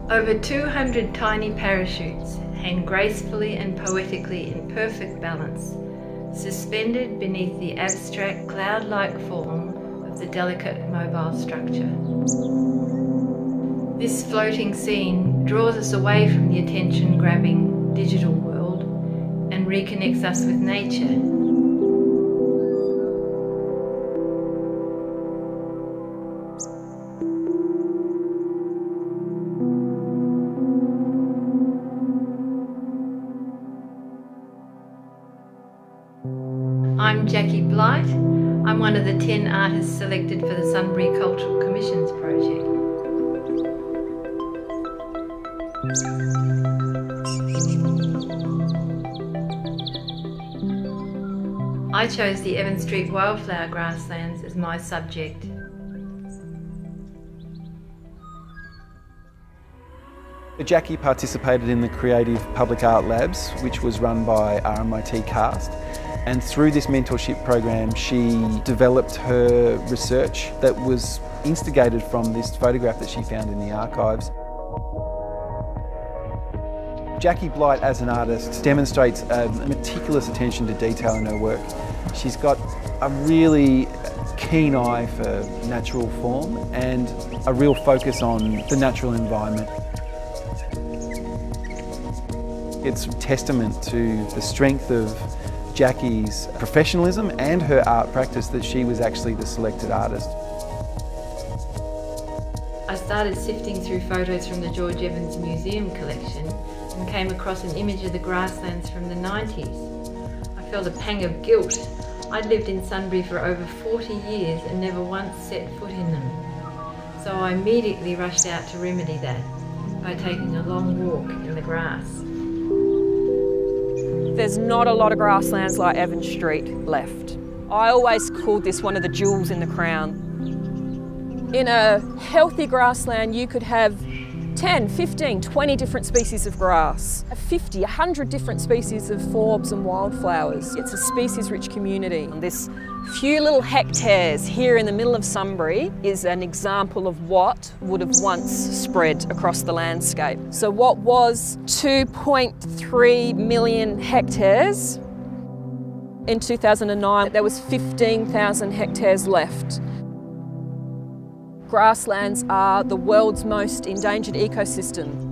Over 200 tiny parachutes hang gracefully and poetically in perfect balance, suspended beneath the abstract cloud-like form of the delicate mobile structure. This floating scene draws us away from the attention-grabbing digital world and reconnects us with nature. I'm Jacquie Blight. I'm one of the 10 artists selected for the Sunbury Cultural Commissions project. I chose the Evans Street wildflower grasslands as my subject. Jacquie participated in the Creative Public Art Labs, which was run by RMIT Cast. And through this mentorship program, she developed her research that was instigated from this photograph that she found in the archives. Jacquie Blight as an artist demonstrates a meticulous attention to detail in her work. She's got a really keen eye for natural form and a real focus on the natural environment. It's a testament to the strength of Jacquie's professionalism and her art practice that she was actually the selected artist. I started sifting through photos from the George Evans Museum collection and came across an image of the grasslands from the 90s. I felt a pang of guilt. I'd lived in Sunbury for over 40 years and never once set foot in them. So I immediately rushed out to remedy that by taking a long walk in the grass. There's not a lot of grasslands like Evans Street left. I always called this one of the jewels in the crown. In a healthy grassland, you could have 10, 15, 20 different species of grass, 50, 100 different species of forbs and wildflowers. It's a species-rich community. And this few little hectares here in the middle of Sunbury is an example of what would have once spread across the landscape. So what was 2.3 million hectares in 2009, there was 15,000 hectares left. Grasslands are the world's most endangered ecosystem.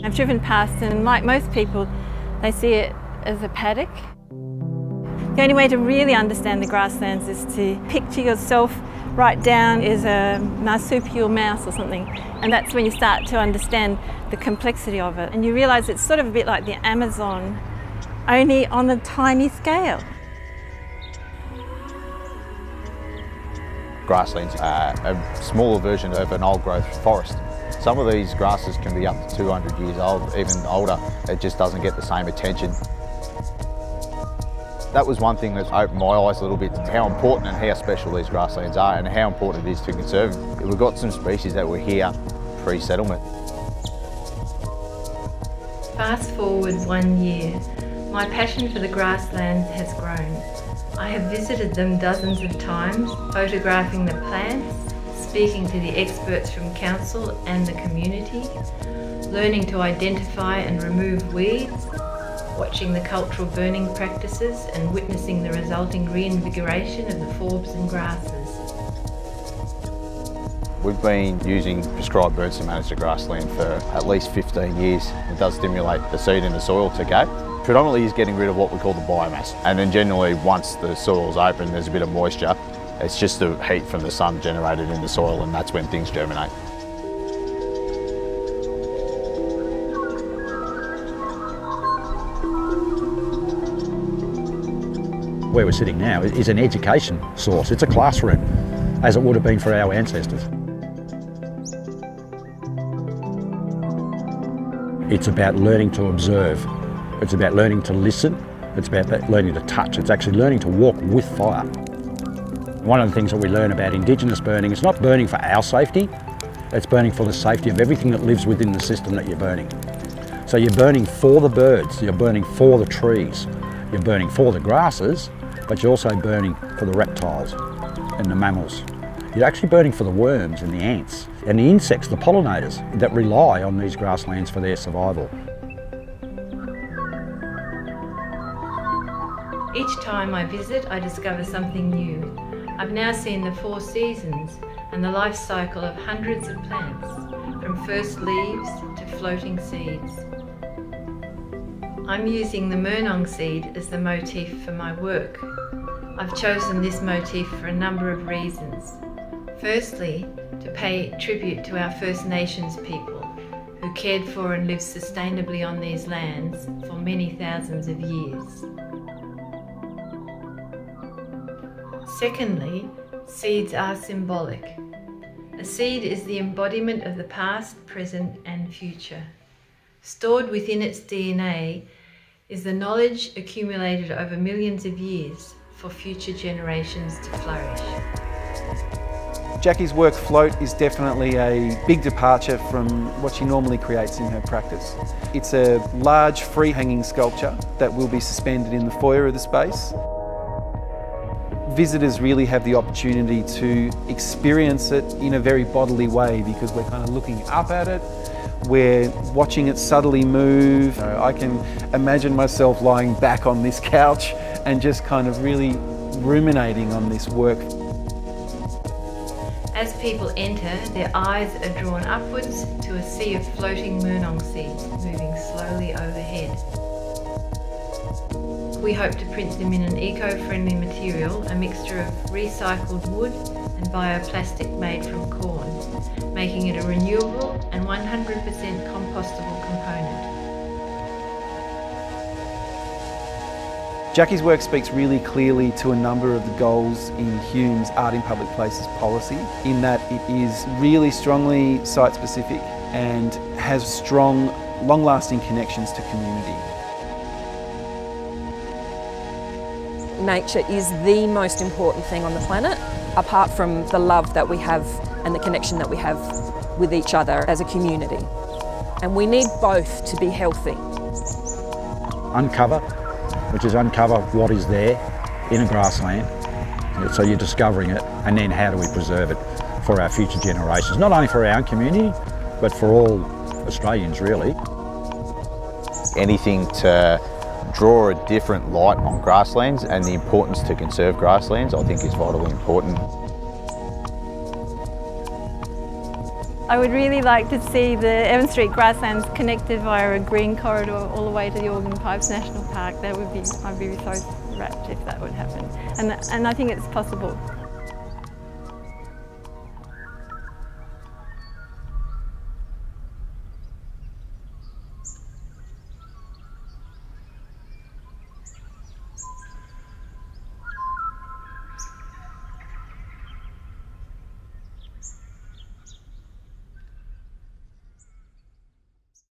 I've driven past and like most people, they see it as a paddock. The only way to really understand the grasslands is to picture yourself right down as a marsupial mouse or something, and that's when you start to understand the complexity of it. And you realise it's sort of a bit like the Amazon, only on a tiny scale. Grasslands are a smaller version of an old growth forest. Some of these grasses can be up to 200 years old, even older. It just doesn't get the same attention. That was one thing that opened my eyes a little bit to how important and how special these grasslands are and how important it is to conserve them. We've got some species that were here pre-settlement. Fast forward 1 year, my passion for the grasslands has grown. I have visited them dozens of times, photographing the plants, speaking to the experts from council and the community, learning to identify and remove weeds, watching the cultural burning practices and witnessing the resulting reinvigoration of the forbs and grasses. We've been using prescribed birds to manage the grassland for at least 15 years. It does stimulate the seed in the soil to go. Predominantly is getting rid of what we call the biomass, and then generally once the soil's open there's a bit of moisture, it's just the heat from the sun generated in the soil, and that's when things germinate. Where we're sitting now is an education source. It's a classroom, as it would have been for our ancestors. It's about learning to observe. It's about learning to listen. It's about learning to touch. It's actually learning to walk with fire. One of the things that we learn about indigenous burning, it's not burning for our safety, it's burning for the safety of everything that lives within the system that you're burning. So you're burning for the birds, you're burning for the trees, you're burning for the grasses, but you're also burning for the reptiles and the mammals You're actually burning for the worms and the ants and the insects, the pollinators that rely on these grasslands for their survival. Each time I visit, I discover something new. I've now seen the 4 seasons and the life cycle of hundreds of plants, from first leaves to floating seeds. I'm using the Murnong seed as the motif for my work. I've chosen this motif for a number of reasons. Firstly, to pay tribute to our First Nations people who cared for and lived sustainably on these lands for many thousands of years. Secondly, seeds are symbolic. A seed is the embodiment of the past, present and future. Stored within its DNA is the knowledge accumulated over millions of years for future generations to flourish. Jackie's work Float is definitely a big departure from what she normally creates in her practice. It's a large free-hanging sculpture that will be suspended in the foyer of the space. Visitors really have the opportunity to experience it in a very bodily way because we're kind of looking up at it, we're watching it subtly move. I can imagine myself lying back on this couch and just kind of really ruminating on this work. As people enter, their eyes are drawn upwards to a sea of floating Murnong seeds moving slowly overhead. We hope to print them in an eco-friendly material, a mixture of recycled wood and bioplastic made from corn, making it a renewable and 100% compostable component. Jackie's work speaks really clearly to a number of the goals in Hume's Art in Public Places policy, in that it is really strongly site-specific and has strong, long-lasting connections to community. Nature is the most important thing on the planet, apart from the love that we have and the connection that we have with each other as a community. And we need both to be healthy. Uncover, which is uncover what is there in a grassland. So you're discovering it, and then how do we preserve it for our future generations? Not only for our own community, but for all Australians really. Anything to draw a different light on grasslands and the importance to conserve grasslands, I think is vitally important. I would really like to see the Evans Street Grasslands connected via a green corridor all the way to the Organ Pipes National Park. I'd be so rapt if that would happen. And I think it's possible.